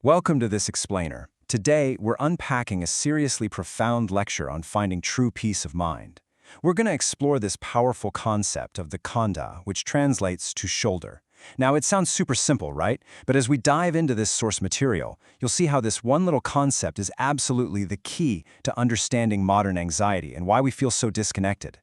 Welcome to this explainer. Today, we're unpacking a seriously profound lecture on finding true peace of mind. We're going to explore this powerful concept of the khanda, which translates to shoulder. Now, it sounds super simple, right? But as we dive into this source material, you'll see how this one little concept is absolutely the key to understanding modern anxiety and why we feel so disconnected.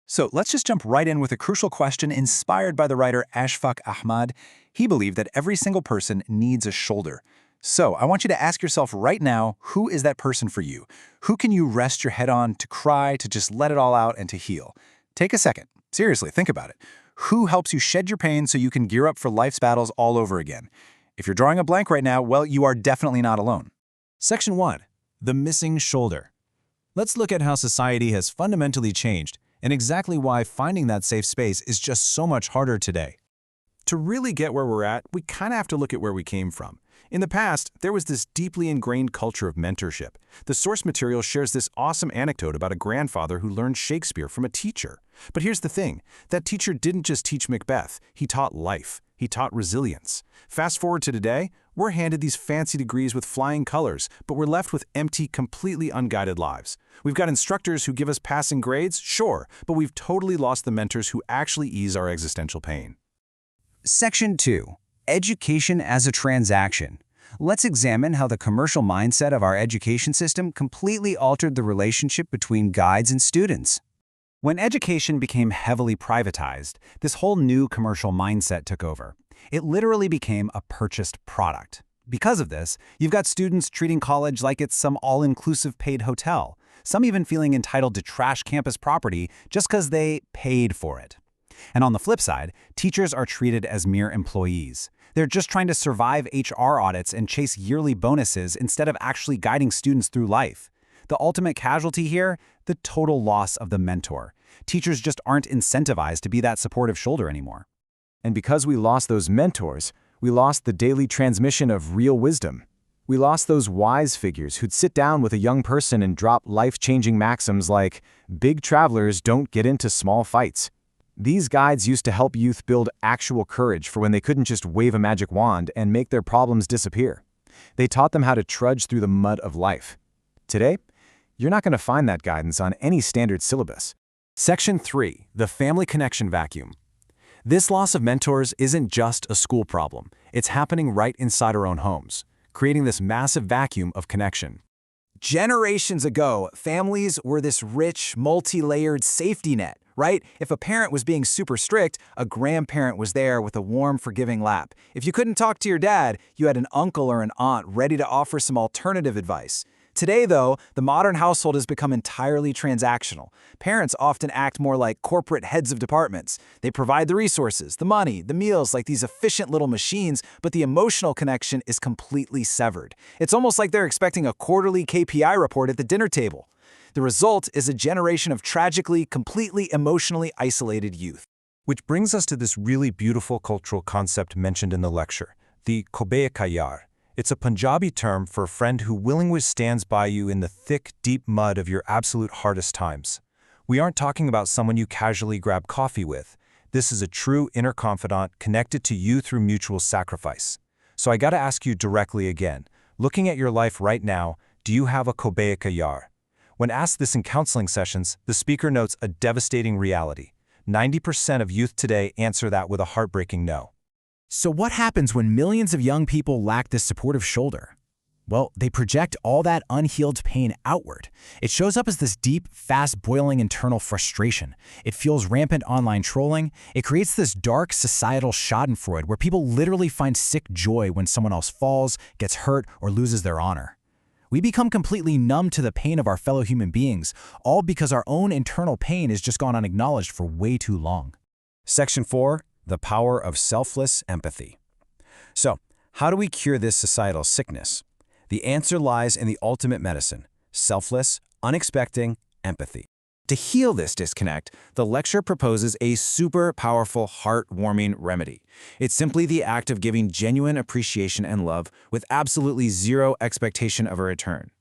So let's just jump right in with a crucial question inspired by the writer Ashfaq Ahmad. He believed that every single person needs a shoulder. So I want you to ask yourself right now, who is that person for you? Who can you rest your head on to cry, to just let it all out, and to heal? Take a second. Seriously, think about it. Who helps you shed your pain so you can gear up for life's battles all over again? If you're drawing a blank right now, well, you are definitely not alone. Section 1. The missing shoulder. Let's look at how society has fundamentally changed and exactly why finding that safe space is just so much harder today. To really get where we're at, we kind of have to look at where we came from. In the past, there was this deeply ingrained culture of mentorship. The source material shares this awesome anecdote about a grandfather who learned Shakespeare from a teacher. But here's the thing, that teacher didn't just teach Macbeth, he taught life. He taught resilience. Fast forward to today, we're handed these fancy degrees with flying colors, but we're left with empty, completely unguided lives. We've got instructors who give us passing grades, sure, but we've totally lost the mentors who actually ease our existential pain. Section 2. Education as a transaction. Let's examine how the commercial mindset of our education system completely altered the relationship between guides and students. When education became heavily privatized, this whole new commercial mindset took over. It literally became a purchased product. Because of this, you've got students treating college like it's some all-inclusive paid hotel, some even feeling entitled to trash campus property just because they paid for it. And on the flip side, teachers are treated as mere employees. They're just trying to survive HR audits and chase yearly bonuses instead of actually guiding students through life. The ultimate casualty here? The total loss of the mentor. Teachers just aren't incentivized to be that supportive shoulder anymore. And because we lost those mentors, we lost the daily transmission of real wisdom. We lost those wise figures who'd sit down with a young person and drop life-changing maxims like, "Big travelers don't get into small fights." These guides used to help youth build actual courage for when they couldn't just wave a magic wand and make their problems disappear. They taught them how to trudge through the mud of life. Today, you're not going to find that guidance on any standard syllabus. Section 3. The family connection vacuum. This loss of mentors isn't just a school problem. It's happening right inside our own homes, creating this massive vacuum of connection. Generations ago, families were this rich, multi-layered safety net, right? If a parent was being super strict, a grandparent was there with a warm, forgiving lap. If you couldn't talk to your dad, you had an uncle or an aunt ready to offer some alternative advice. Today, though, the modern household has become entirely transactional. Parents often act more like corporate heads of departments. They provide the resources, the money, the meals like these efficient little machines, but the emotional connection is completely severed. It's almost like they're expecting a quarterly KPI report at the dinner table. The result is a generation of tragically, completely emotionally isolated youth. Which brings us to this really beautiful cultural concept mentioned in the lecture, the Khobe-e-Kayar. It's a Punjabi term for a friend who willingly stands by you in the thick, deep mud of your absolute hardest times. We aren't talking about someone you casually grab coffee with. This is a true inner confidant connected to you through mutual sacrifice. So I gotta ask you directly again, looking at your life right now, do you have a Khobe-e-Kayar? When asked this in counseling sessions, the speaker notes a devastating reality. 90% of youth today answer that with a heartbreaking no. So what happens when millions of young people lack this supportive shoulder? Well, they project all that unhealed pain outward. It shows up as this deep, fast-boiling internal frustration. It fuels rampant online trolling. It creates this dark societal schadenfreude where people literally find sick joy when someone else falls, gets hurt, or loses their honor. We become completely numb to the pain of our fellow human beings, all because our own internal pain has just gone unacknowledged for way too long. Section 4. The power of selfless empathy. So, how do we cure this societal sickness? The answer lies in the ultimate medicine: selfless, unexpecting empathy. To heal this disconnect, the lecture proposes a super powerful, heart-warming remedy. It's simply the act of giving genuine appreciation and love with absolutely zero expectation of a return.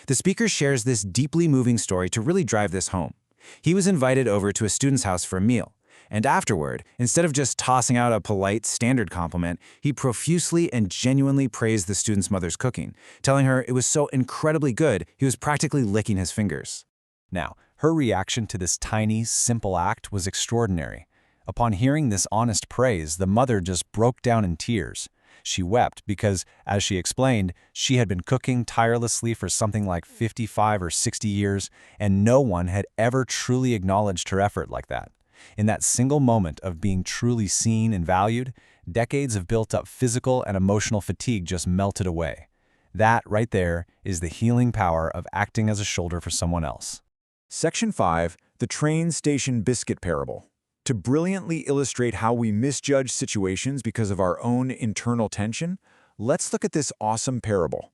The speaker shares this deeply moving story to really drive this home. He was invited over to a student's house for a meal, And afterward, instead of just tossing out a polite, standard compliment, he profusely and genuinely praised the student's mother's cooking, telling her it was so incredibly good he was practically licking his fingers. Now, her reaction to this tiny, simple act was extraordinary. Upon hearing this honest praise, the mother just broke down in tears. She wept because, as she explained, she had been cooking tirelessly for something like 55 or 60 years, and no one had ever truly acknowledged her effort like that. In that single moment of being truly seen and valued, decades of built-up physical and emotional fatigue just melted away. That, right there, is the healing power of acting as a shoulder for someone else. Section 5, the train station biscuit parable. To brilliantly illustrate how we misjudge situations because of our own internal tension, let's look at this awesome parable.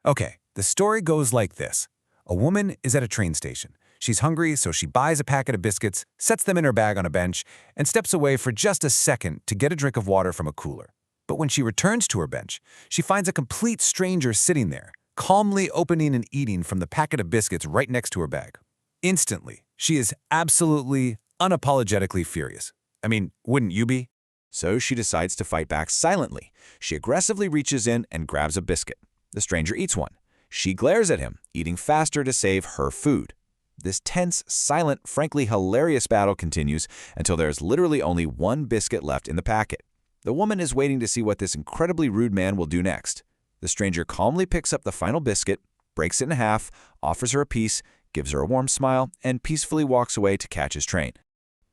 Okay, the story goes like this. A woman is at a train station. She's hungry, so she buys a packet of biscuits, sets them in her bag on a bench, and steps away for just a second to get a drink of water from a cooler. But when she returns to her bench, she finds a complete stranger sitting there, calmly opening and eating from the packet of biscuits right next to her bag. Instantly, she is absolutely, unapologetically furious. I mean, wouldn't you be? So she decides to fight back silently. She aggressively reaches in and grabs a biscuit. The stranger eats one. She glares at him, eating faster to save her food. This tense, silent, frankly hilarious battle continues until there's literally only one biscuit left in the packet. The woman is waiting to see what this incredibly rude man will do next. The stranger calmly picks up the final biscuit, breaks it in half, offers her a piece, gives her a warm smile, and peacefully walks away to catch his train.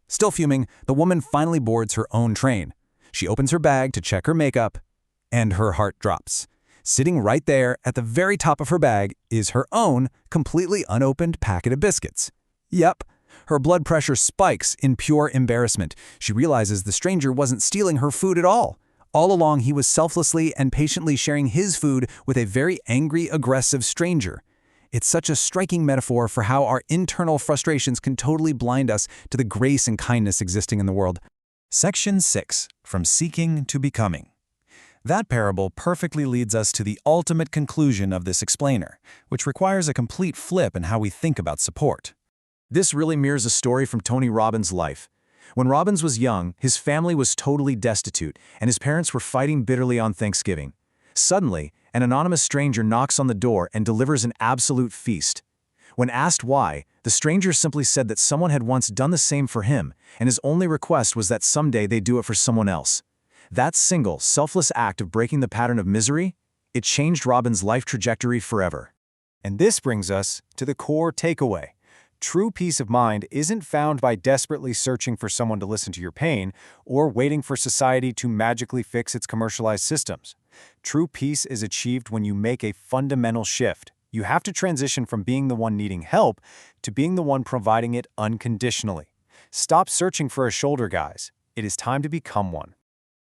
Still fuming, the woman finally boards her own train. She opens her bag to check her makeup, and her heart drops. Sitting right there at the very top of her bag is her own, completely unopened packet of biscuits. Yep, her blood pressure spikes in pure embarrassment. She realizes the stranger wasn't stealing her food at all. All along, he was selflessly and patiently sharing his food with a very angry, aggressive stranger. It's such a striking metaphor for how our internal frustrations can totally blind us to the grace and kindness existing in the world. Section 6, From Seeking to Becoming. That parable perfectly leads us to the ultimate conclusion of this explainer, which requires a complete flip in how we think about support. This really mirrors a story from Tony Robbins' life. When Robbins was young, his family was totally destitute, and his parents were fighting bitterly on Thanksgiving. Suddenly, an anonymous stranger knocks on the door and delivers an absolute feast. When asked why, the stranger simply said that someone had once done the same for him, and his only request was that someday they do it for someone else. That single, selfless act of breaking the pattern of misery, it changed Robbins' life trajectory forever. And this brings us to the core takeaway. True peace of mind isn't found by desperately searching for someone to listen to your pain or waiting for society to magically fix its commercialized systems. True peace is achieved when you make a fundamental shift. You have to transition from being the one needing help to being the one providing it unconditionally. Stop searching for a shoulder, guys. It is time to become one.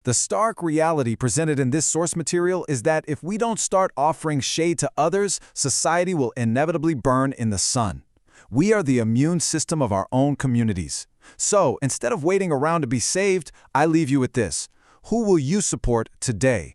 The stark reality presented in this source material is that if we don't start offering shade to others, society will inevitably burn in the sun. We are the immune system of our own communities. So, instead of waiting around to be saved, I leave you with this. Who will you support today?